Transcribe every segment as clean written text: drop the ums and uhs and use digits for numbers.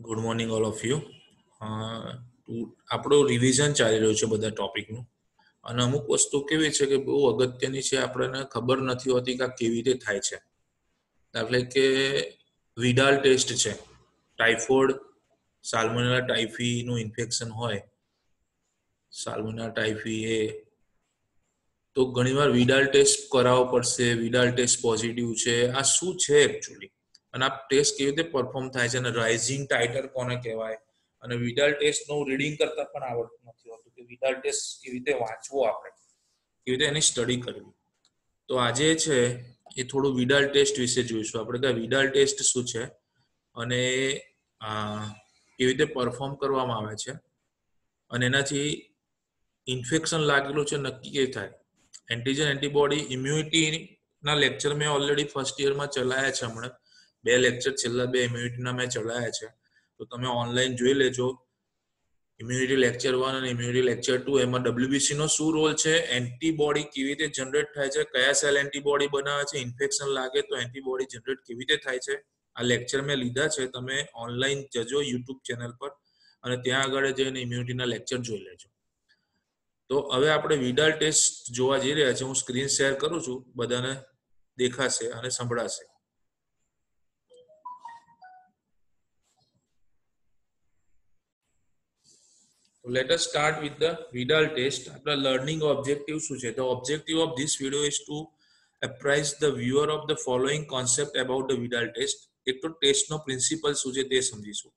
Good morning all of you. આપણું revision ચાલી રહ્યું છે બધા ટોપિકનું, અને અમુક વસ્તુ કેવી છે કે બહુ અગત્યની છે, આપણને ખબર નથી હોતી કે આ કેવી રીતે થાય છે. દાખલે કે વિડાલ ટેસ્ટ છે, ટાઇફોઇડ સાલ્મોનેલા ટાઇફીનું ઇન્ફેક્શન હોય, સાલ્મોનેલા ટાઇફી એ, તો ઘણીવાર વિડાલ ટેસ્ટ કરાવવો પડશે. વિડાલ ટેસ્ટ પોઝિટિવ છે, આ શું છે એકચ્યુઅલી, અને આ ટેસ્ટ કેવી રીતે પરફોર્મ થાય છે, અને રાઇઝિંગ ટાઇટર કોને કહેવાય, અને વિડાલ ટેસ્ટનું રીડિંગ કરતા પણ આવડતું નથી હોતું કે વિડાલ ટેસ્ટ કેવી રીતે વાંચવો, આપણે કેવી રીતે એની સ્ટડી કરવી. તો આજે છે એ થોડું વિડાલ ટેસ્ટ વિશે જોઈશું આપણે, કે વિડાલ ટેસ્ટ શું છે અને કેવી રીતે પરફોર્મ કરવામાં આવે છે, અને એનાથી ઇન્ફેક્શન લાગેલું છે નક્કી કે થાય. એન્ટીજન એન્ટીબોડી ઇમ્યુનિટીના લેક્ચર મેં ઓલરેડી ફર્સ્ટ યરમાં ચલાવ્યા છે. હમણાં 2 લેક્ચર છેલ્લા 2 ઇમ્યુનિટીના મેં ચલાવ્યા છે, તો તમે ઓનલાઈન જોઈ લેજો. ઇમ્યુનિટી લેક્ચર 1 અને ઇમ્યુનિટી લેક્ચર 2, એમાં WBC નો શું રોલ છે, એન્ટીબોડી કેવી રીતે જનરેટ થાય છે, કયા સેલ એન્ટીબોડી બનાવે છે, ઇન્ફેક્શન લાગે તો એન્ટીબોડી જનરેટ કેવી રીતે થાય છે, આ લેક્ચર મેં લીધા છે. તમે ઓનલાઈન જજો યુટ્યુબ ચેનલ પર, અને ત્યાં આગળ જઈને ઇમ્યુનિટીના લેક્ચર જોઈ લેજો. તો હવે આપણે વિડાલ ટેસ્ટ જોવા જઈ રહ્યા છે. હું સ્ક્રીન શેર કરું છું, બધાને દેખાશે અને સંભળાશે. Let us start with the Vidal test. Our learning objective શું છે? The objective of this video is to apprise the viewer of the following concept about the Vidal test. એક તો ટેસ્ટનો પ્રિન્સિપલ શું છે તે સમજીશું.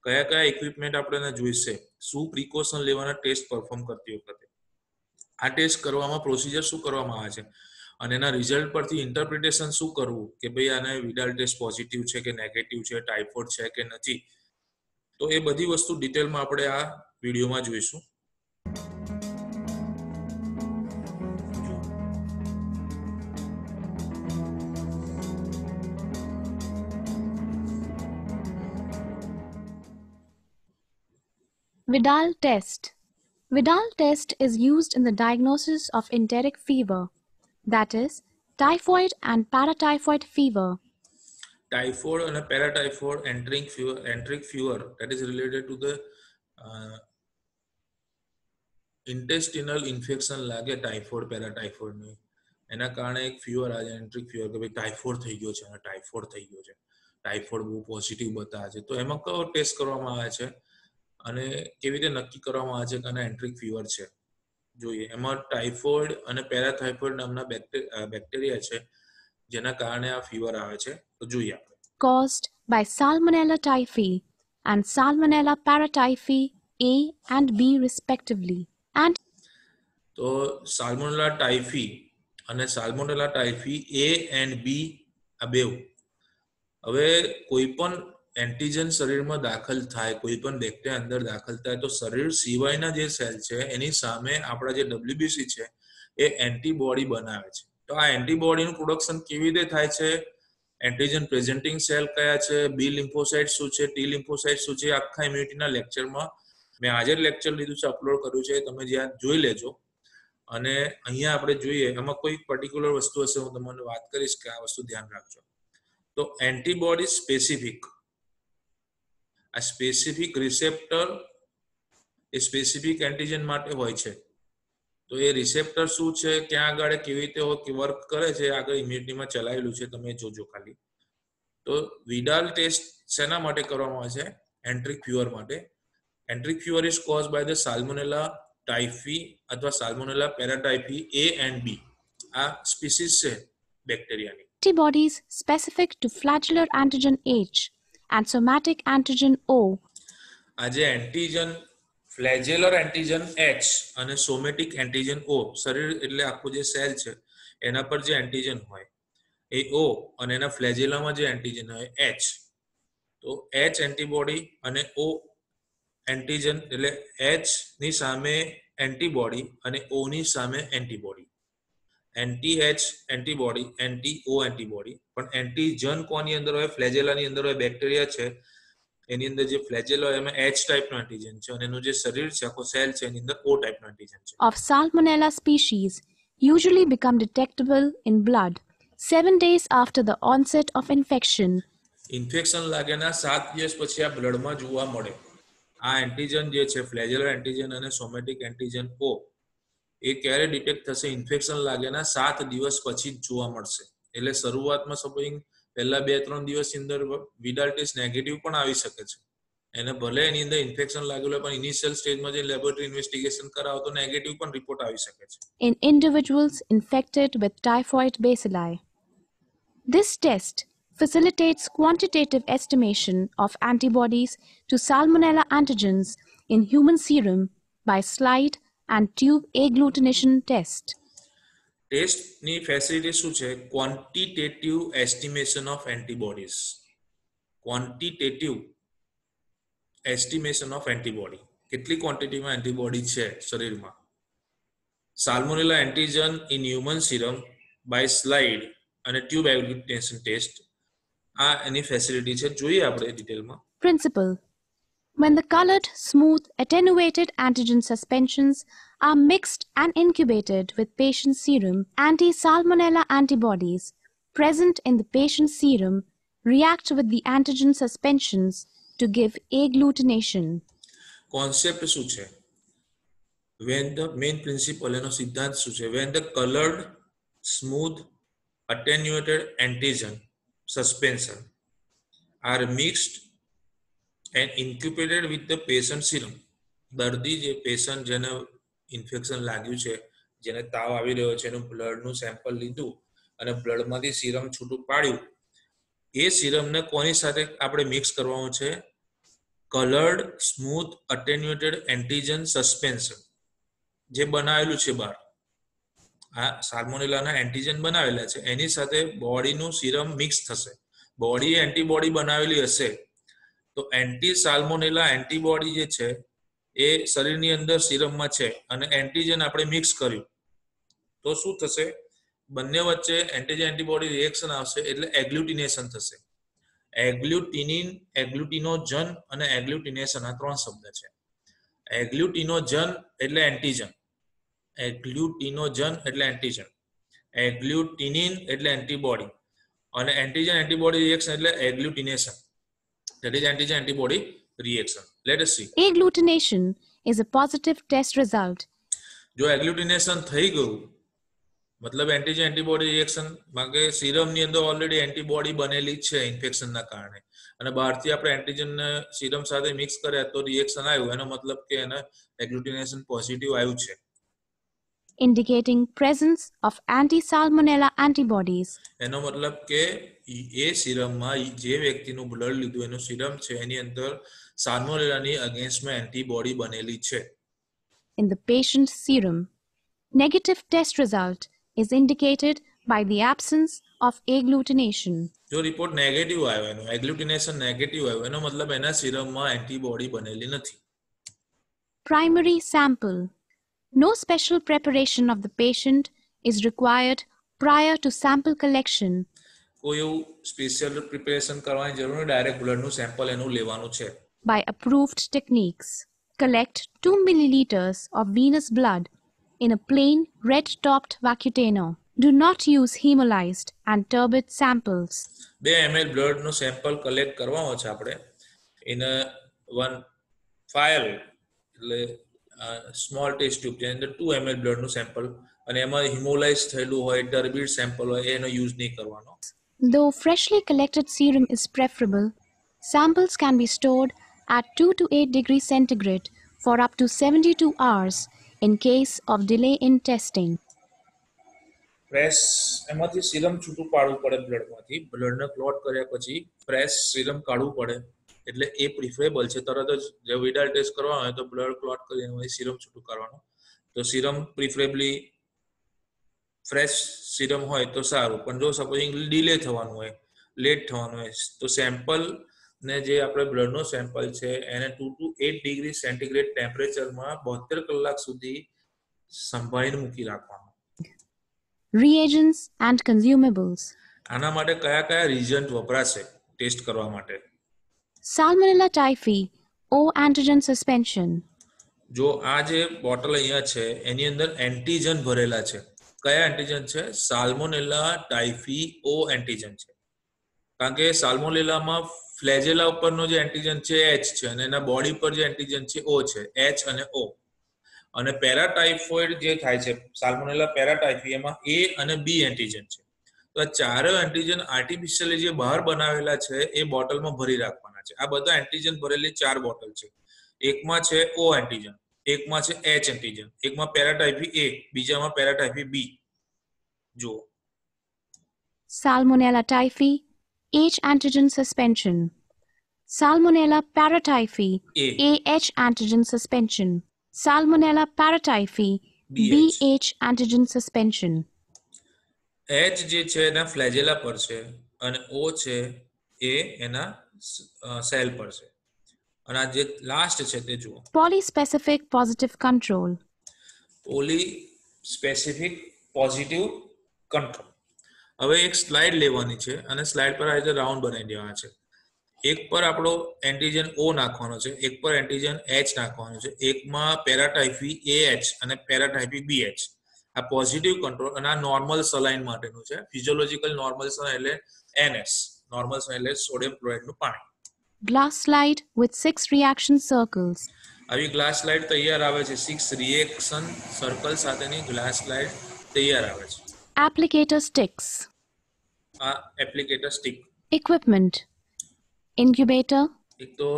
કયા કયા ઇક્વિપમેન્ટ આપણે જોઈશે, શું પ્રિકોશન લેવાના ટેસ્ટ પરફોર્મ કરતી વખતે, આ ટેસ્ટ કરવામાં પ્રોસિજર શું કરવામાં આવે છે, અને એના રિઝલ્ટ પરથી ઇન્ટરપ્રિટેશન શું કરવું કે ભાઈ આને વિડાલ ટેસ્ટ પોઝિટિવ છે કે નેગેટિવ છે, ટાઇફોઇડ છે કે નથી. તો એ બધી વસ્તુ ડિટેલમાં આપણે આ વિડીયોમાં જોઈશું. Vidal test. Vidal test is used in the diagnosis of enteric fever, that is, typhoid and paratyphoid fever. Typhoid and paratyphoid enteric fever, that is related to the intestinal infection લાગે, ટાઇફોઇડ પેરાટાઇફોઇડની, એના કારણે એક fever આવે, enteric fever, કે ભાઈ typhoid થઈ ગયો છે, અને ટાઇફોઇડ થઈ ગયો છે, ટાઇફોઇડ બહુ પોઝિટિવ બતાવે છે. તો એમાં કયો ટેસ્ટ કરવામાં આવે છે અને કેવી રીતે નક્કી કરવામાં આવે છે કે આને એન્ટ્રિક ફીવર છે, જોઈએ. એમાં ટાઇફોઇડ અને પેરાટાઇફોઇડ નામના બેક્ટેરિયા છે જેના કારણે આ ફીવર આવે છે. તો જોઈએ આપણે. Caused by Salmonella typhi and Salmonella paratyphi A and B respectively. And તો સાલ્મોનેલા ટાઇફી અને salmonella typhi A and B આ બેવ, હવે કોઈ પણ એન્ટીજન શરીરમાં દાખલ થાય, કોઈ પણ બેક્ટેરિયા અંદર દાખલ થાય, તો શરીર સિવાયના જે સેલ છે એની સામે આપણા જે WBC છે એ એન્ટીબોડી બનાવે છે. તો આ એન્ટીબોડીનું પ્રોડક્શન કેવી રીતે થાય છે, એન્ટીજન પ્રેઝન્ટિંગ સેલ કયા છે, બી લિમ્ફોસાઇટ શું છે, ટી લિમ્ફોસાઇટ શું છે, આખા ઇમ્યુનિટીના લેક્ચરમાં મેં આજે લેક્ચર લીધું છે, અપલોડ કર્યું છે, તમે જ્યાં જોઈ લેજો. અને અહીંયા આપણે જોઈએ, એમાં કોઈ પર્ટિક્યુલર વસ્તુ હશે, હું તમને વાત કરીશ કે આ વસ્તુ ધ્યાન રાખજો. તો એન્ટીબોડી સ્પેસિફિક, આ સ્પેસિફિક રિસેપ્ટર એ સ્પેસિફિક એન્ટીજન માટે હોય છે. તો એ રિસેપ્ટર શું છે, ક્યાં આગળ કેવી રીતે વર્ક કરે છે, આગળ ઇમ્યુનિટીમાં ચલાવેલું છે, તમે જોજો ખાલી. તો વિડાલ ટેસ્ટ શેના માટે કરવામાં આવે છે, એન્ટ્રિક ફીવર માટે. Enteric fever is cause by the salmonella typhi અથવા salmonella paratyphi A and B, આ સ્પીસીસ છે બેક્ટેરિયાની. antibodies specific to flagellar antigen H and somatic antigen O. આ જે એન્ટીજન ફ્લેજેલર એન્ટીજન H અને સોમેટિક એન્ટીજન O, શરીર એટલે આખું જે સેલ છે એના પર જે એન્ટીજન હોય એ O, અને એના ફ્લેજેલામાં જે એન્ટીજન હોય H. તો H એન્ટીબોડી અને O એન્ટીજન, એટલે H ની સામે એન્ટીબોડી અને O ની સામે antibody. Anti H antibody, anti O antibody. પણ એન્ટીજન કોની અંદર હોય, ફ્લેજેલાની અંદર હોય, બેક્ટેરિયા છે એની અંદર જે ફ્લેજેલા હોય એમાં H ટાઈપનો એન્ટીજન છે, અને એનું જે શરીર છે, આખો સેલ છે, એની અંદર O ટાઈપનો એન્ટીજન છે. Of Salmonella species usually become detectable in blood 7 days after the onset of infection. Infection લાગ્યાના 7 દિવસ પછી આ બ્લડમાં જોવા મળે. આ એન્ટીજન જે છે ફ્લેજેલર એન્ટીજન અને સોમેટિક એન્ટીજન ઓ એ ક્યારે ડિટેક્ટ થશે? ઇન્ફેક્શન લાગ્યાના 7 દિવસ પછી જ જોવા મળશે. એટલે શરૂઆતમાં સપોઝિંગ પહેલા 2-3 દિવસની અંદર વિડાલ ટેસ્ટ નેગેટિવ પણ આવી શકે છે. એને ભલે એની અંદર ઇન્ફેક્શન લાગેલું પણ ઇનિશિયલ સ્ટેજમાં જે લેબોરેટરી ઇન્વેસ્ટિગેશન કરાવો તો નેગેટિવ પણ રિપોર્ટ આવી શકે છે. In individuals infected with typhoid bacilli. This test facilitates quantitative estimation of antibodies to Salmonella antigens in human serum by slide and tube agglutination test. ટેસ્ટની ફેસિલિટી શું છે? Quantitative estimation of antibodies. Quantitative estimation of antibody. કેટલી ક્વોન્ટિટીમાં antibody છે શરીરમાં. Salmonella antigen in human serum by slide અને tube agglutination test. આ એની ફેસિલિટી છે. જોઈએ આપણે ડિટેલમાં. Principle. When the colored, smooth, attenuated antigen suspensions are mixed and incubated with patient serum, anti-Salmonella antibodies present in the patient's serum react with the antigen suspensions to give agglutination. Concept શું છે? When the main principle એનો સિદ્ધાંત શું છે? When the colored, smooth, attenuated antigen suspension are mixed and incubated with the patient serum. દર્દી જે patient જેને infection લાગ્યું છે, જેને તાવ આવી રહ્યો છે, એનું બ્લડનું સેમ્પલ લીધું અને બ્લડમાંથી સિરમ છૂટું પાડ્યું. એ સિરમને કોની સાથે આપણે મિક્સ કરવાનું છે? Coloured, smooth, attenuated antigen suspension જે બનાવેલું છે બહાર, આ સાલ્મોનેલાના એન્ટીજન બનાવેલા છે, એની સાથે બોડીનું સિરમ મિક્સ થશે. બોડીએ એન્ટીબોડી બનાવેલી હશે તો એન્ટી સાલ્મોનેલા એન્ટીબોડી જે છે એ શરીરની અંદર સિરમમાં છે અને એન્ટીજન આપણે મિક્સ કર્યું તો શું થશે? બંને વચ્ચે એન્ટીજન એન્ટીબોડી રિએક્શન આવશે એટલે એગ્લુટિનેશન થશે. એગ્લુટિનિન, એગ્લુટિનોજન અને એગ્લુટિનેશન આ 3 શબ્દ છે. એગ્લુટિનોજન એટલે એન્ટીજન, એગ્લુટિનોજન એટલે એન્ટીજન, એગ્લુટિનિન એટલે એન્ટીબોડી અને એન્ટીજન એન્ટીબોડી રિએક્શન એટલે એગ્લુટિનેશન. That is antigen antibody reaction. Let us see. Agglutination is a positive test result. જો એગ્લુટિનેશન થઈ ગયું મતલબ એન્ટીજન એન્ટીબોડી રિએક્શન માં કે સિરમની અંદર ઓલરેડી એન્ટીબોડી બનેલી છે ઇન્ફેક્શનના કારણે અને બહારથી આપણે એન્ટીજન સિરમ સાથે મિક્સ કર્યા તો રિએક્શન આવ્યું, એનો મતલબ કે એને એગ્લુટિનેશન પોઝિટિવ આવ્યું છે. Indicating presence of anti-Salmonella antibodies. એનો મતલબ કે એ સિરમમાં જે વ્યક્તિનું બ્લડ લીધું એનું સિરમ છે એની અંદર સાલ્મોનેલાની અગેન્સ્ટમાં એન્ટીબોડી બનેલી છે. In the patient's serum, negative test result is indicated by the absence of agglutination. જો રિપોર્ટ નેગેટિવ આવ્યો, એનો એગ્લુટિનેશન નેગેટિવ આવ્યો, એનો મતલબ એના સિરમમાં એન્ટીબોડી બનેલી નથી. Primary sample. No special preparation of the patient is required prior to sample collection. કોઈ એવું સ્પેશિયલ પ્રિપેરેશન કરવાની જરૂર નથી, ડાયરેક્ટ બ્લડનું સેમ્પલ એનું લેવાનું છે. By approved techniques, collect 2 milliliters of venous blood in a plain red-topped vacutainer. Do not use hemolyzed and turbid samples. 2 ml બ્લડનું sample collect કરવાનો છે આપણે ઇન 1 ફાયલ એટલે સ્મોલ ટેસ્ટ ટ્યુબ જેની અંદર 2 ml બ્લડનું સેમ્પલ અને એમાં હિમોલાઇઝ થયેલું હોય, ટર્બિડ સેમ્પલ હોય એનો યુઝ નહીં કરવાનો. Though freshly collected serum is preferable, samples can be stored at 2 to 8 degrees centigrade for up to 72 hours in case of delay in testing. Fresh એમાંથી સિરમ છૂટું પાડવું પડે બ્લડમાંથી. બ્લડને ક્લોટ કર્યા પછી ફ્રેશ સિરમ કાઢવું પડે એટલે એ પ્રિફરેબલ છે. તરત જ જે વિડાલ ટેસ્ટ કરવાનો હોય તો બ્લડ ક્લોટ કરી એમાંથી સિરમ છૂટું કાઢવાનું. તો સિરમ પ્રિફરેબલી ફ્રેશ સિરમ હોય તો સારું, પણ જો સપોઝિંગ ડિલે થવાનું હોય, લેટ થવાનું હોય તો સેમ્પલ ને જે આપણે બ્લડનો સેમ્પલ છે એને 2 to 8 ડિગ્રી સેન્ટીગ્રેડ ટેમ્પરેચરમાં 72 કલાક સુધી સંભાળીને મૂકી રાખવાનું. Reagents and consumables. આના માટે કયા કયા રિજન્ટ વપરાશે ટેસ્ટ કરવા માટે? Salmonella typhi O antigen suspension. જો આ જે બોટલ અહીંયા છે એની અંદર એન્ટીજન ભરેલા છે. કયા એન્ટીજન છે? સાલ્મોનેલા ટાઇફી ઓ એન્ટીજન છે. કારણ કે સાલ્મોનેલામાં ફ્લેજેલા ઉપરનો જે એન્ટીજન છે એચ છે અને એના બોડી પર જે એન્ટીજન છે ઓ છે, એચ અને ઓ. અને પેરાટાઇફોઇડ જે થાય છે સાલ્મોનેલા પેરાટાઇફી એમાં એ અને બી એન્ટીજન છે. તો આ ચારેય એન્ટીજન આર્ટિફિશિયલી જે બહાર બનાવેલા છે એ બોટલમાં ભરી રાખવાના છે. આ બધા એન્ટીજન ભરેલી 4 બોટલ છે. એકમાં છે ઓ એન્ટીજન, એકમાં છે એચ એન્ટીજન, એકમાં પેરાટાઇફી એ, બીજામાં પેરાટાઇફી બી. જુઓ Salmonella typhi, H antigen suspension. Salmonella paratyphi, એ AH antigen suspension. Salmonella paratyphi, BH. BH antigen suspension. H જે છે એના ફ્લેજેલા પર છે અને ઓ છે એ એના સેલ પર છે. અને આ જે લાસ્ટ છે તે જુઓ, Polyspecific positive control. Poly specific positive control. હવે એક સ્લાઇડ લેવાની છે અને સ્લાઇડ પર આ રીતે રાઉન્ડ બનાવી દેવાના છે. એક પર આપણો એન્ટીજન ઓ નાખવાનો છે, એક પર એન્ટીજન એચ નાખવાનો છે, એકમાં પેરાટાઇફી એએચ અને પેરાટાઇફી બીએચ. આ પોઝિટિવ કંટ્રોલ અને આ નોર્મલ સલાઇન માટેનું છે. ફિઝિયોલોજીકલ નોર્મલ સલાઇન એટલે એનએસ, નોર્મલ સલાઇન એટલે સોડિયમ ક્લોરાઇડનું પાણી. Glass slide with 6 reaction circles. આવી ગ્લાસ સ્લાઇડ તૈયાર આવે છે. 6 રિએક્શન સર્કલ સાથેની ગ્લાસ સ્લાઇડ તૈયાર આવે છે. Applicator sticks. આ એપ્લિકેટર સ્ટિક. Equipment. Incubator. એક તો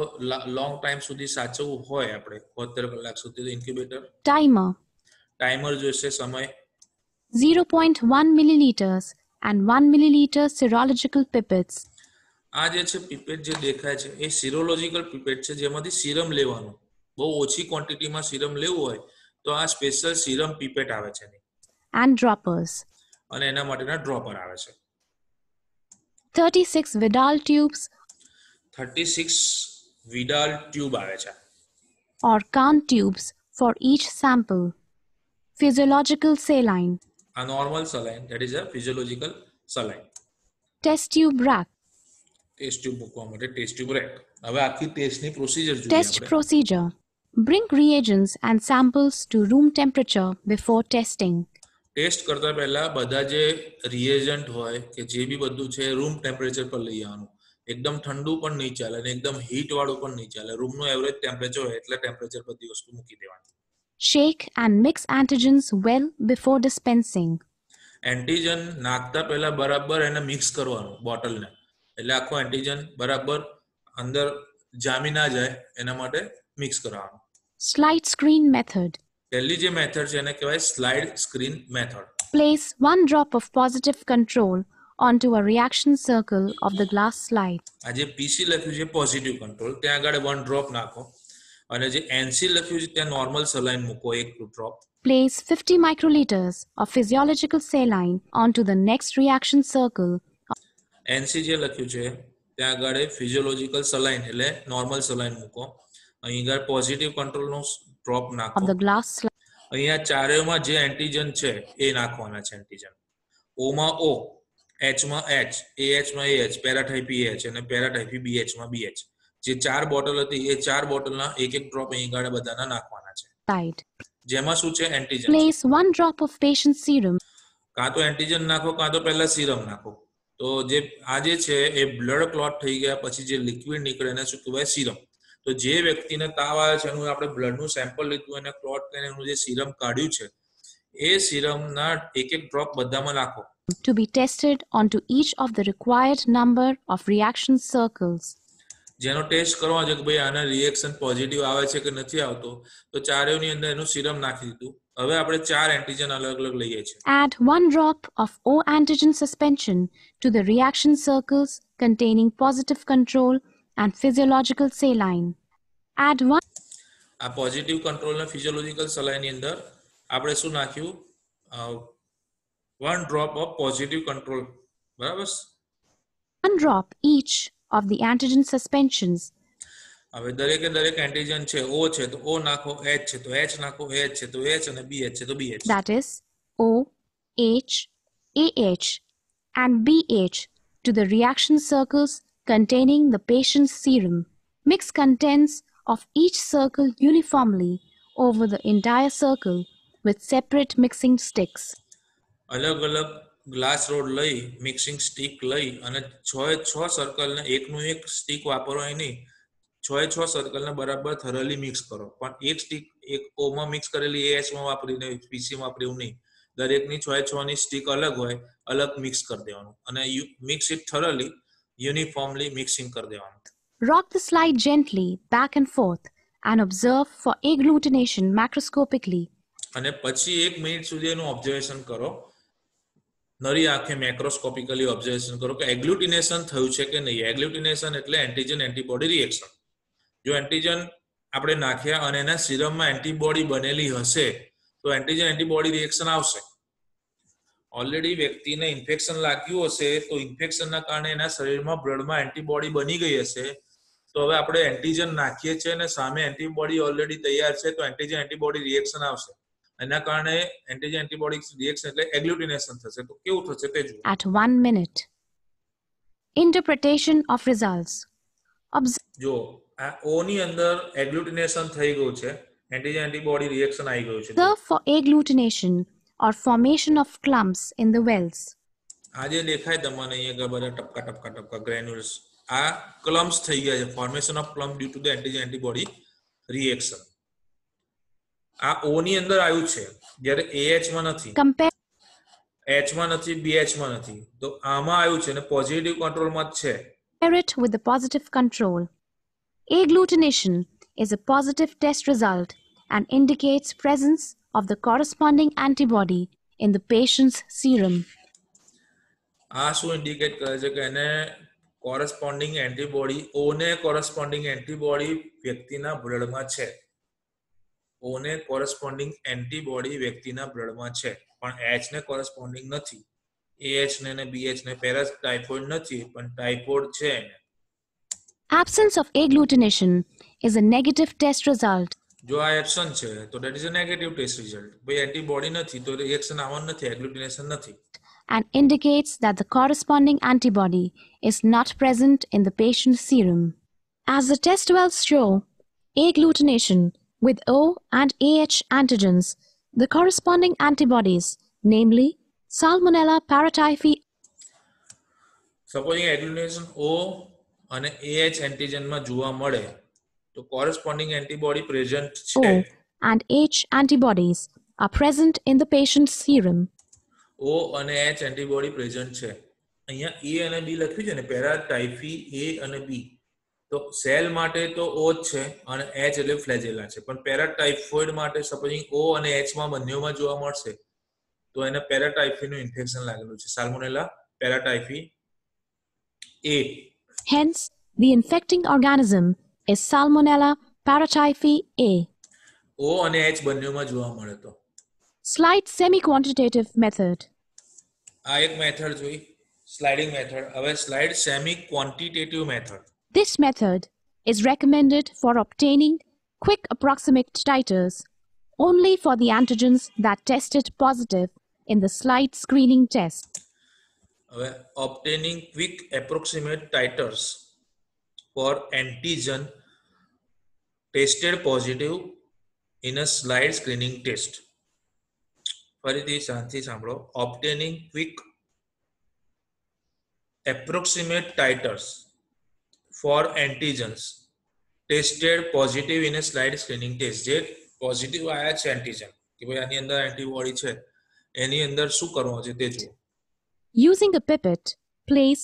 લોંગ ટાઈમ સુધી સાચવવું હોય આપણે 72 કલાક સુધી તો ઇન્ક્યુબેટર. Timer. ટાઈમર જોઈશે, સમય. 0.1 milliliters and 1 milliliter serological pipettes. આ જે છે પીપેટ જે દેખાય છે એ સિરોલોજીકલ પીપેટ છે, જેમાંથી સીરમ લેવાનું. બહુ ઓછી ક્વોન્ટિટીમાં સીરમ લેવું હોય તો આ સ્પેશિયલ સીરમ પીપેટ આવે છે And droppers. અને એના માટેના ડ્રોપર આવે છે. 36 Vidal tubes 36 વિડાલ ટ્યુબ આવે છે. or Kahn tubes for each sample. Physiological saline. આ normal saline, that is a physiological saline. Test tube rack. Test tube મૂકવા માટે ટેસ્ટ ટ્યુબ રેક. હવે આખી ટેસ્ટની પ્રોસિજર જોઈએ Test આપણે. procedure. Bring reagents and samples to room temperature before testing. Test કરતા પહેલા બધા જે રિએજન્ટ હોય કે જે બી બધું છે રૂમ ટેમ્પરેચર પર લઈ આવવાનું. એકદમ ઠંડુ પણ નહીં ચાલે અને એકદમ હીટ વાળું પણ નહીં ચાલે. રૂમનું એવરેજ ટેમ્પરેચર હોય એટલે ટેમ્પરેચર બધી વસ્તુ મૂકી દેવાની. Shake and mix antigens well before dispensing. Antigen નાખતા પહેલા બરાબર એને મિક્સ કરવાનું બોટલને, એટલે આખો એન્ટીજન બરાબર અંદર જામી ના જાય એના માટે મિક્સ કરવાનું. Slide screen method. પહેલી જે મેથડ છે એને કહેવાય slide screen method. Place 1 drop of positive control onto a reaction circle of the glass slide. આ જે પીસી લખ્યું છે પોઝિટિવ કંટ્રોલ, ત્યાં આગળ 1 ડ્રોપ નાખો અને જે એનસી લખ્યું છે ત્યાં નોર્મલ સલાઇન મૂકો 1 drop. Place 50 microliters of physiological saline onto the next reaction circle NC જે લખ્યું છે ત્યાં આગળ ફિઝિયોલોજીકલ સલાઇન એટલે નોર્મલ સલાઇન મૂકો. અહીં આગળ પોઝિટિવ કંટ્રોલનો ડ્રોપ of નાખો. the glass slide. અહીંયા ચારેયમાં જે એન્ટીજન છે એ નાખવાના છે એન્ટીજન. ઓમાં ઓ, એચમાં એચ, એએચમાં એએચ, પેરાટાઇફી એચ અને પેરાટાઇફી બીએચમાં બીએચ. જે 4 બોટલ હતી એ 4 બોટલના એક ડ્રોપ અહીં આગળ બધાના નાખવાના છે. જેમાં શું છે antigen. Place 1 drop of patient serum. કાં તો એન્ટીજન નાખો કાં તો પહેલા સીરમ નાખો. તો જે આ જે છે એ બ્લડ ક્લોટ થઈ ગયા પછી જે લિક્વિડ નીકળે એને શું કહેવાય સીરમ. તો જે વ્યક્તિને તાવ આવે છે એનું આપણે બ્લડનું સેમ્પલ લીધું અને ક્લોટ કરીને એનું જે સીરમ કાઢ્યું છે એ સીરમના એક ડ્રોપ બધામાં નાખો. To be tested onto each of the required number of reaction circles. જેનો ટેસ્ટ કરવાનો છે કે ભાઈ આના રિએક્શન પોઝિટિવ આવે છે કે નથી આવતો, તો ચારેયની અંદર એનું સીરમ નાખી દીધું. હવે આપણે 4 એન્ટીજન અલગ અલગ લઈએ છીએ. Add 1 drop of O antigen suspension to the reaction circles containing positive control and physiological saline. Add 1 આ પોઝિટિવ કંટ્રોલ અને ફિઝિયોલોજીકલ સલાઇનની અંદર આપણે શું નાખ્યું? 1 ડ્રોપ ઓફ પોઝિટિવ કંટ્રોલ. બરાબર. 1 drop each of the antigen suspensions. હવે દરેકે દરેક એન્ટીજન છે ઓ છે તો ઓ નાખો, એચ છે તો એચ નાખો, એચ છે તો એચ અને બીએચ છે તો BH. That is O, H, AH and BH to the reaction circles containing the patient's serum. Mix contents of each circle uniformly over the entire circle with separate mixing sticks. અલગ અલગ glass road લઈ mixing stick લઈ અને 6 સર્કલને એકનું એક stick વાપરવાની નહીં, 6 સર્કલને બરાબર થરલી મિક્સ કરો. પણ એક સ્ટીક એક ઓમાં મિક્સ કરેલી એચમાં વાપરીને પીસી વાપરી એવું નહીં. દરેકની 6 ની સ્ટીક અલગ હોય, અલગ મિક્સ કરી દેવાનું અને મિક્સ ઇટ થરલી, યુનિફોર્મલી મિક્સિંગ કરી દેવાનું. Rock the slide gently back and forth and observe for agglutination macroscopically. અને પછી 1 મિનિટ સુધી એનું ઓબ્ઝર્વેશન કરો. નરી આંખે મેક્રોસ્કોપિકલી ઓબ્ઝર્વેશન કરો કે એગ્લુટિનેશન થયું છે કે નહીં. એગ્લુટિનેશન એટલે એન્ટીજન એન્ટીબોડી રિએક્શન. જો એન્ટીજન આપણે નાખ્યા અને એના સિરમમાં એન્ટીબોડી બનેલી હશે તો એન્ટીજન એન્ટીબોડી રિએક્શન આવશે. ઓલરેડી વ્યક્તિને ઇન્ફેક્શન લાગ્યું હશે તો ઇન્ફેક્શનના કારણે એના શરીરમાં બ્લડમાં એન્ટીબોડી બની ગઈ હશે, તો હવે આપણે એન્ટીજન નાખીએ છીએ અને સામે એન્ટીબોડી ઓલરેડી તૈયાર છે તો એન્ટીજન એન્ટીબોડી રિએક્શન આવશે. એના કારણે એન્ટીજન એન્ટીબોડી રિએક્શન એટલે એગ્લુટિનેશન થશે. તો કેવું થશે તે જુઓ. At 1 minute. Interpretation of results. જો આ ઓ ની અંદર એગ્લુટિનેશન થઈ ગયું છે, એન્ટીજન એન્ટીબોડી રિએક્શન આવી ગયું છે. Observe for agglutination or formation of clumps in the wells. આ જે દેખાય તમને અહીંયા બધા ટપકા ટપકા ટપકા ગ્રેન્યુલ્સ, આ ક્લમ્પ્સ થઈ ગયા છે. Formation of clump due to the antigen antibody reaction. આ ઓ ની અંદર આવ્યું છે જ્યારે એએચ માં નથી, Compare એચ માં નથી, બીએચ માં નથી. તો આમાં આવ્યું છે અને પોઝિટિવ કંટ્રોલમાં જ છે. it with the positive control. Agglutination is a positive test result and indicates presence of the corresponding antibody in the patient's serum. આ શું ઇન્ડિકેટ કરે છે કે એને કોરસ્પોન્ડિંગ એન્ટીબોડી, ઓ ને કોરસ્પોન્ડિંગ એન્ટીબોડી વ્યક્તિના બ્લડમાં છે. ઓ ને કોરસ્પોન્ડિંગ એન્ટીબોડી વ્યક્તિના બ્લડમાં છે પણ એચ ને કોરસ્પોન્ડિંગ નથી. એએચ ને અને બીએચ ને પેરાસ ટાઇફોઇડ નથી પણ ટાઇફોઇડ છે એને. Absence of agglutination is a negative test result. જો આ એબ્સન્ટ છે તો that is a negative test result. ભાઈ એન્ટીબોડી નથી તો રિએક્શન આવવાનું નથી, એગ્લુટિનેશન નથી. And indicates that the corresponding antibody is not present in the patient's serum. As the test wells show, agglutination with O and AH antigens, the corresponding antibodies, namely Salmonella paratyphi, supposing એગ્લુટિનેશન ઓ અને AH એન્ટીજનમાં જોવા મળે તો corresponding antibody present છે. O and H antibodies are present in the patient's serum. ઓ અને H antibody present છે. અહીંયા એ અને બી લખ્યું છે ને, પેરાટાઇફી એ અને બી. તો સેલ માટે તો ઓ જ છે અને એચ એટલે ફ્લેજેલા છે. પણ પેરાટાઇફોઇડ માટે સપોઝિંગ ઓ અને એચ માં બંનેમાં જોવા મળશે તો એને પેરાટાઇફીનું ઇન્ફેક્શન લાગેલું છે, salmonella paratyphi A. Hence, the infecting organism is Salmonella paratyphi A. O અને એચ બંનેમાં જોવા મળે તો. Slight semi-quantitative method. આ એક મેથડ જોઈ, સ્લાઇડિંગ મેથડ. હવે slide semi quantitative method. This method is recommended for obtaining quick approximate titers only for the antigens that tested positive in the slide screening test. હવે obtaining quick approximate titers for antigen tested positive in a slide screening test. ફરીથી શાંતિ સાંભળો. obtaining quick approximate titers for antigens tested positive in a slide screening test. જે positive આયા છે antigen કે ભાઈ આની અંદર એન્ટીબોડી છે, એની અંદર શું કરવાનું છે તે જુઓ. Using a pipette, place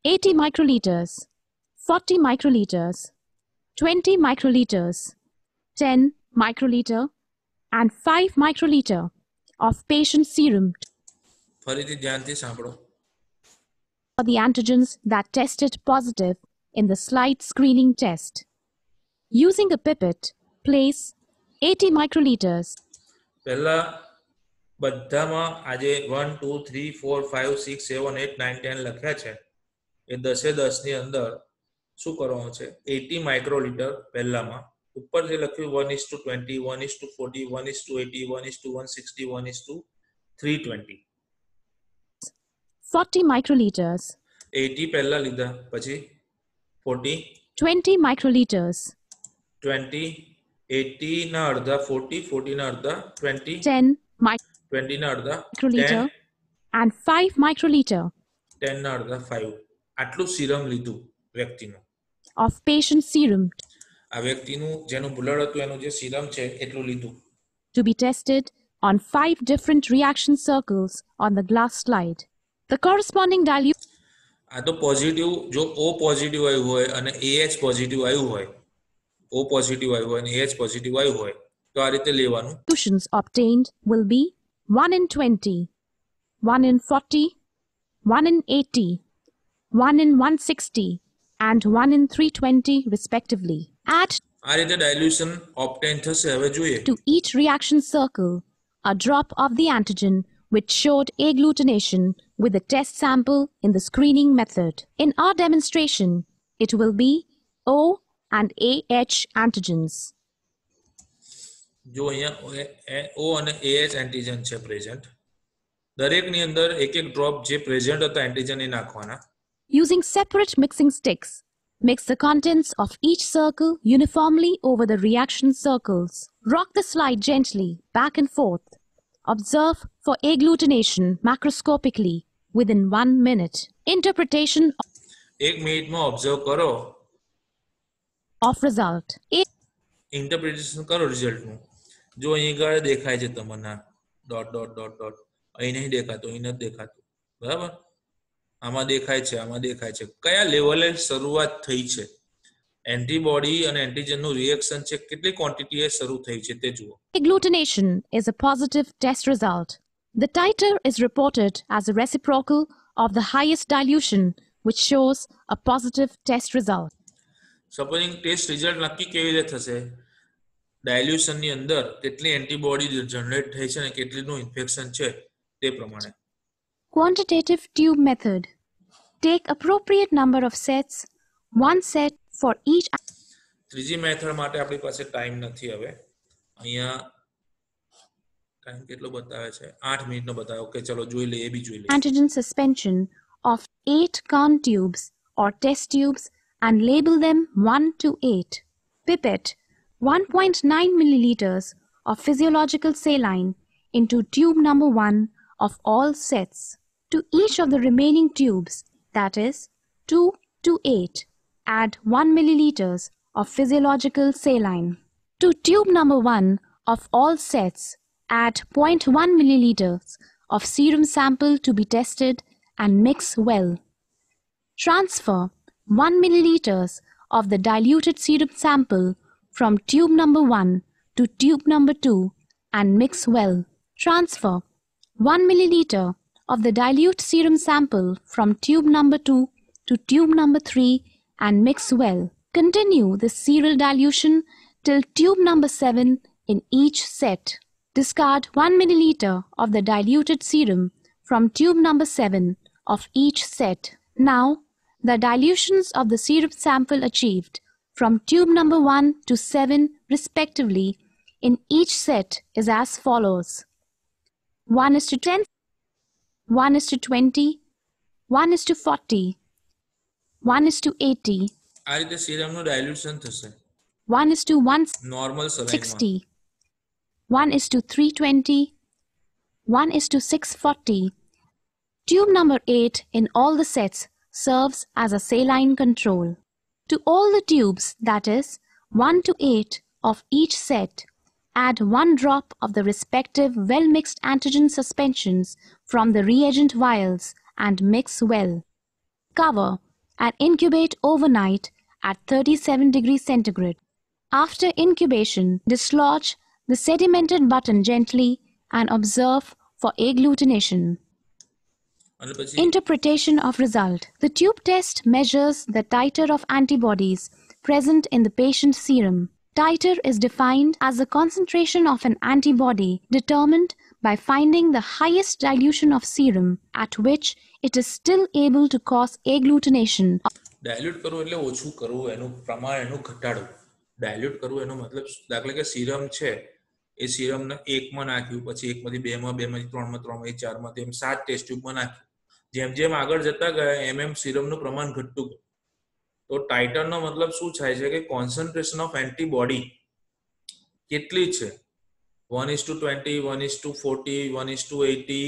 80 microliters, 40 microliters, 20 microliters, 10 microliter, and 5 microliter of patient serum ફરીથી ધ્યાનથી સાંભળો. for the antigens that tested positive in the slide screening test. Using a pipette, place 80 microliters. પહેલા બધામાં આજે 1 2 3 4 5 6 7 8 9 10 લખ્યા છે એ 10 ની અંદર શું કરવાનું છે? 80 માઇક્રોલીટર પહેલામાં, ઉપર જે લખ્યું 1:20, 1:40, 1:80, 1:160, 1:320. 40 microliters. 80 પહેલા લીધા, પછી 40, 20 microliters. 20, 80 ના અડધા 40, 40 ના અડધા 20, 10 20 ના અડધા microliter 10, and 5 microliter 10 ના અડધા 5 આટલું સીરમ લીધું વ્યક્તિનું. of patient serum આ વ્યક્તિનું જેનું બ્લડ હતું એનું જે સીરમ છે એટલું લીધું. to be tested on 5 different reaction circles on the glass slide. The corresponding dilution આ તો પોઝિટિવ, જો O પોઝિટિવ આવ્યું હોય અને AH પોઝિટિવ આવ્યું હોય, O પોઝિટિવ આવ્યું હોય અને AH પોઝિટિવ આવ્યું હોય તો આ રીતે લેવાનું. solutions obtained will be 1 in 20, 1 in 40, 1 in 80, 1 in 160, and 1 in 320 respectively. Add આ રીતે ડાયલ્યુશન ઓબ્ટેન થશે. હવે જોઈએ to each reaction circle a drop of the antigen which showed agglutination with the test sample in the screening method. In our demonstration, it will be O and AH antigens. જો અહીંયા O અને AH antigen છે present. દરેકની અંદર એક એક drop જે present હતા એન્ટીજન એ નાખવાના. Using separate mixing sticks, mix the contents of each circle uniformly over the reaction circles. Rock the slide gently back and forth. Observe for agglutination macroscopically within 1 minute. Interpretation 1 મિનિટમાં observe કરો, of result. Interpretation કરો રિઝલ્ટનું. જો અહીં આગળ દેખાય છે તમને dot dot dot dot, અહીં નહીં દેખાતું, અહીં નથી દેખાતું, બરાબર? આમાં દેખાય છે, આમાં દેખાય છે. કયા લેવલે શરૂઆત થઈ છે, એન્ટીબોડી અને એન્ટીજનનું રિએક્શન છે, કેટલી ક્વોન્ટિટીએ શરૂ થઈ છે તે જુઓ. Agglutination is a positive test result. The titer is reported as a reciprocal of the highest dilution, which shows a positive test result. Supposing test result નક્કી કેવી રીતે થશે? ડાયલ્યુશનની અંદર કેટલી એન્ટીબોડી જનરેટ થઈ છે અને કેટલીનું ઇન્ફેક્શન છે તે પ્રમાણે. Quantitative tube method. Take appropriate number of sets, one set for each ત્રીજી મેથડ માટે આપણી પાસે ટાઈમ નથી. હવે અહીંયા ટાઈમ કેટલો બતાવે છે? 8 મિનિટનો બતાવે. ઓકે, ચલો જોઈ લઈએ, એ બી જોઈ લઈએ. antigen suspension of 8 count tubes or test tubes and label them 1 to 8. Pipette 1.9 milliliters of physiological saline into tube number 1 of all sets. To each of the remaining tubes, that is 2 to 8, add 1 milliliters of physiological saline. To tube number 1 of all sets, add 0.1 milliliters of serum sample to be tested and mix well. Transfer 1 milliliters of the diluted serum sample from tube number 1 to tube number 2 and mix well. Transfer 1 milliliter of the dilute serum sample from tube number 2 to tube number 3 and mix well. Continue the serial dilution till tube number 7 in each set. Discard 1 milliliter of the diluted serum from tube number 7 of each set. Now, the dilutions of the serum sample achieved from tube number 1 to 7 respectively in each set is as follows: 1:10, 1:20, 1:40, 1:80, આ રીતે સીરમનું ડાયલ્યુશન થશે 1:160, normal સલાઈનમાં. 1:320, 1:640. Tube number 8 in all the sets serves as a saline control. To all the tubes, that is 1 to 8 of each set, add 1 drop of the respective well-mixed antigen suspensions from the reagent vials and mix well. Cover and incubate overnight at 37 degrees centigrade. After incubation, dislodge the sedimented button gently and observe for agglutination. અને પછી Interpretation of result. The tube test measures the titer of antibodies present in the patient's serum. Titer is defined as the concentration of an antibody determined by finding the highest dilution of serum at which it is still able to cause agglutination. Dilute કરવું એટલે ઓછું કરવું, એનું પ્રમાણ એનું ઘટાડવું. Dilute કરવું એનો મતલબ દાખલા કે સીરમ છે, એ સીરમને 1માં નાખ્યું, પછી 1માંથી 2માં, 2માંથી 3માં, 3માંથી 4માં, તેમ 7 ટેસ્ટ ટ્યુબમાં નાખ્યું. જેમ જેમ આગળ જતા ગયા એમ સીરમનું પ્રમાણ ઘટતું ગયું. તો ટાઇટરનો મતલબ શું થાય છે કે કોન્સન્ટ્રેશન ઓફ એન્ટીબોડી કેટલી છે, 1:20, 1:40, 1:80,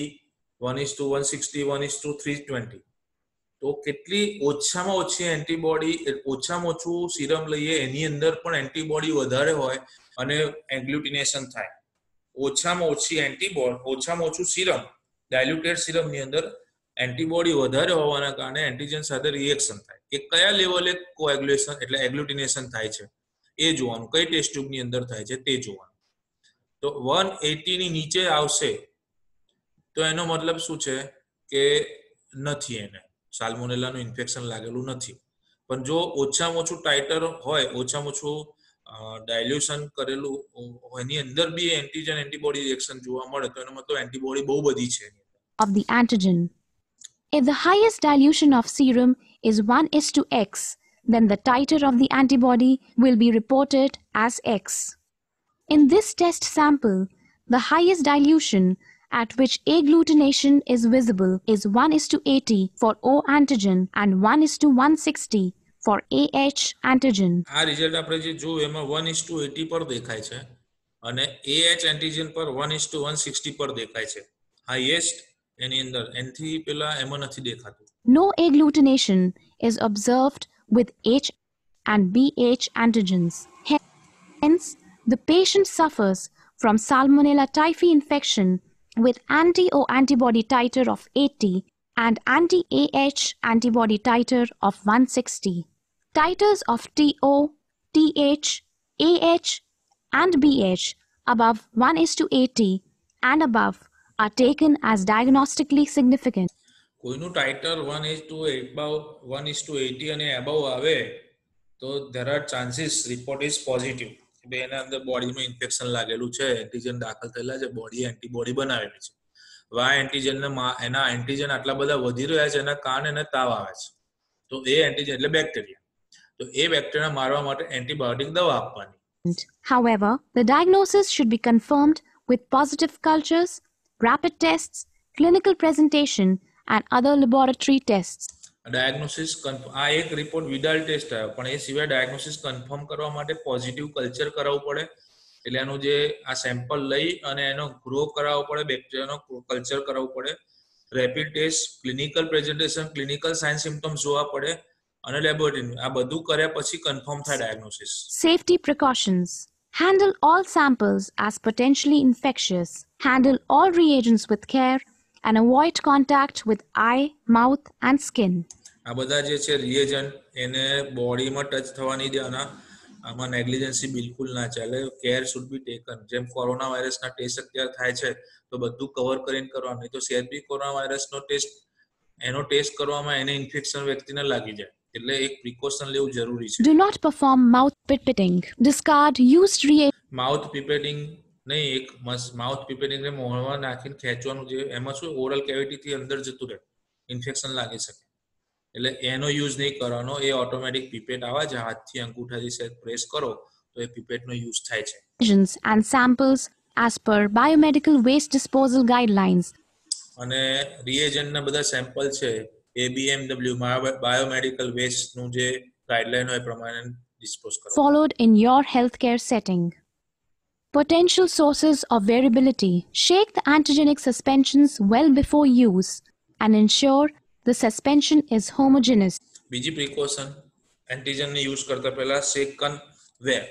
1:160, 1:320. તો કેટલી ઓછામાં ઓછી એન્ટીબોડી, ઓછામાં ઓછું સિરમ લઈએ એની અંદર પણ એન્ટીબોડી વધારે હોય અને એગ્લુટિનેશન થાય. ઓછામાં ઓછું સિરમ, ડાયલ્યુટેડ સિરમની અંદર એન્ટીબોડી વધારે હોવાના કારણે એન્ટીજન સાથે રિએક્શન થાય. એ કયા લેવલે કોએગ્યુલેશન એટલે એગ્લુટિનેશન થાય છે એ જોવાનું, કઈ ટેસ્ટ ટ્યુબની અંદર થાય છે તે જોવાનું. તો 180 ની નીચે આવશે તો એનો મતલબ શું છે કે નથી, એને સાલ્મોનેલાનું ઇન્ફેક્શન લાગેલું નથી. પણ જો ઓછામાં ઓછું ટાઇટર હોય, ઓછામાં ઓછું ડાયલ્યુશન કરેલું એની અંદર બી એન્ટીજન એન્ટીબોડી રિએક્શન જોવા મળે તો એનો મતલબ એન્ટીબોડી બહુ બધી છે. Of the antigen. If the highest dilution of serum is 1:X, then the titer of the antibody will be reported as X. In this test sample, the highest dilution at which agglutination is visible is 1:80 for O antigen and 1:160 for AH antigen. આ result આપણે જે જોયું એમાં 1:80 પર દેખાય છે અને AH antigen પર 1:160 પર દેખાય છે. હાઈએસ્ટ એની અંદર એનથી પેલા એમાં નથી દેખાતું. No agglutination is observed with H and BH antigens. Hence, the patient suffers from Salmonella typhi infection with anti-O antibody titer of 80 and anti-AH antibody titer of 160. Titers of TO, TH, AH and BH above 1:80 and above are taken as diagnostically significant. કોઈનું ટાઇટર 1:80 અને above આવે તો there are chances report is positive કે એના અંદર બોડીમાં infection લાગેલું છે, એન્ટીજન દાખલ થયેલા છે, બોડી એન્ટીબોડી બનાવેલી છે. આ એન્ટીજનને એના એન્ટીજન આટલા બધા વધી રહ્યા છે એના કારણે એને તાવ આવે છે. તો એ એન્ટીજન એટલે બેક્ટેરિયા. તો એ બેક્ટેરિયા મારવા માટે એન્ટીબાયોટિક દવા આપવાની. However, the diagnosis should be confirmed with positive cultures, rapid tests, clinical presentation and other laboratory tests. Diagnosis આ એક રિપોર્ટ વિડાલ ટેસ્ટ આવ્યો, પણ એ સિવાય ડાયગ્નોસિસ કન્ફર્મ કરવા માટે પોઝિટિવ કલ્ચર કરાવવું પડે. એટલે એનું જે આ સેમ્પલ લઈ અને એનો ગ્રો કરાવવો પડે, બેક્ટેરિયાનો કલ્ચર કરાવવું પડે, rapid test, clinical presentation, clinical sign symptoms જોવા પડે અને લેબોરેટરી આ બધું કર્યા પછી કન્ફર્મ થાય diagnosis. Safety precautions. Handle all samples as potentially infectious. Handle all reagents with care and avoid contact with eye, mouth and skin. આ બધા જે છે રિએજન્ટ એને બોડીમાં ટચ થવા નહીં દેવાના. આમાં નેગ્લિજન્સી બિલકુલ ના ચાલે. Care should be taken. જેમ કોરોના વાયરસના ટેસ્ટ અત્યારે થાય છે તો બધું કવર કરીને કરવાનું, નહીં તો સેજ બી કોરોના વાયરસનો ટેસ્ટ એનો ટેસ્ટ કરવામાં એને ઇન્ફેક્શન વ્યક્તિને લાગી જાય. એટલે એક પ્રિકોશન લેવું જરૂરી છે. Do not perform mouth pipetting. Discard used reagents. Mouth pipetting નહીં, એક માઉથ પીપેટિંગને મોઢામાં નાખીને ખેંચવાનું, જે એમાં શું ઓરલ કેવિટીથી અંદર જતું રહે, ઇન્ફેક્શન લાગી શકે. એટલે એનો યુઝ નહીં કરવાનો. એ ઓટોમેટિક પીપેટ આવે છે, હાથથી અંગૂઠાથી સેટ પ્રેસ કરો તો એ પીપેટનો યુઝ થાય છે. And samples as per biomedical waste disposal guidelines. અને રિએજન્ટના બધા સેમ્પલ છે ABMW બાયોમેડિકલ વેસ્ટનું જે ગાઈડલાઈન હોય પ્રમાણે ડિસ્પોઝ કરો. Followed in your healthcare setting. Potential sources of variability. Shake the antigenic suspensions well before use and ensure the suspension is homogeneous. બીજી precaution, એન્ટીજનને use કરતા પહેલા શેકન વેર,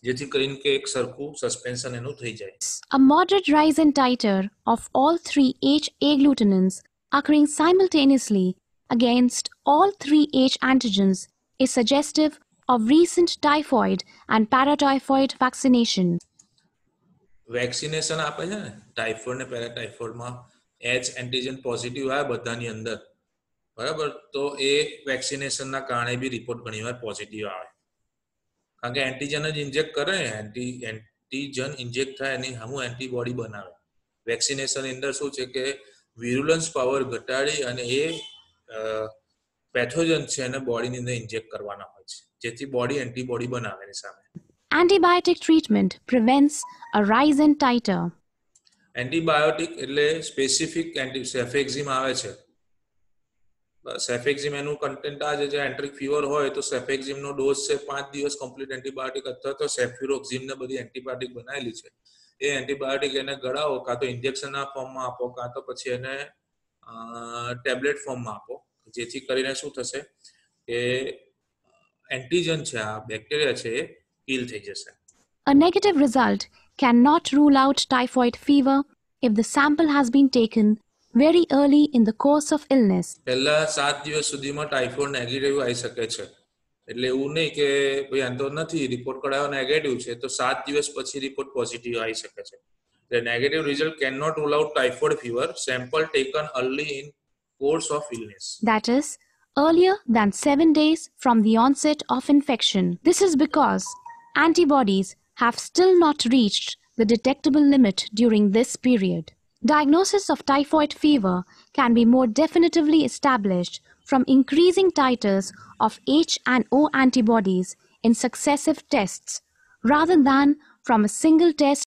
જેથી કરીને કે એક સરખું સસ્પેન્શન એનું થઈ જાય. A moderate rise in titer of all 3 H agglutinins occurring simultaneously against all 3 H antigens is suggestive of recent typhoid and paratyphoid vaccination. Vaccination આપે છે ને ટાઇફોઇડ ને પેરાટાઇફોઇડમાં H એન્ટીજન પોઝિટિવ આવે બધાની અંદર, બરાબર, તો એ વેક્સિનેશનના કારણે બી રિપોર્ટ ઘણીવાર પોઝિટિવ આવે. કારણ કે એન્ટીજન જ ઇન્જેક્ટ કરે, એન્ટીજન ઇન્જેક્ટ થાય એની હમું એન્ટીબોડી બનાવે. વેક્સિનેશનની અંદર શું છે કે વિરુલન્સ પાવર ઘટાડી અને એ પેથોજન છે એને બોડીની અંદર ઇન્જેક્ટ કરવાના હોય છે, જેથી બોડી એન્ટીબોડી બનાવે એની સામે. Antibiotic treatment prevents a rise in titer. Antibiotic એટલે સ્પેસિફિક સેફેક્ઝિમ આવે છે. સેફેક્ઝિમ એનું કન્ટેન્ટ આ છે, એન્ટ્રિક ફીવર હોય તો સેફેક્ઝિમનો ડોઝ છે 5 દિવસ કમ્પ્લીટ એન્ટીબાયોટિક, અથવા તો સેફ્યુરોક્ઝિમ ને બધી એન્ટીબાયોટિક બનાવેલી છે એ એન્ટીબાયોટિક એને ગળાવો, કાં તો ઇન્જેક્શનના ફોર્મમાં આપો, કાં તો પછી એને ટેબ્લેટ ફોર્મમાં આપો, જેથી કરીને શું થશે કે એન્ટીજન છે, આ બેક્ટેરિયા છે એ કિલ થઈ જશે. A negative result cannot rule out typhoid fever if the sample has been taken very early in the course of illness. પહેલા 7 દિવસ સુધીમાં ટાઇફોઇડ નેગેટિવ આવી શકે છે. એટલે એવું નહીં કે ભાઈ આ તો નથી, રિપોર્ટ કઢાયો નેગેટિવ છે તો 7 દિવસ પછી રિપોર્ટ પોઝિટિવ આવી શકે છે. The negative result cannot rule out typhoid fever, sample taken early in course of illness. That is, earlier than 7 days from the onset of infection. This is because antibodies have still not reached the detectable limit during this period. Diagnosis of typhoid fever can be more definitively established from increasing titers of H and O antibodies in successive tests rather than from a single test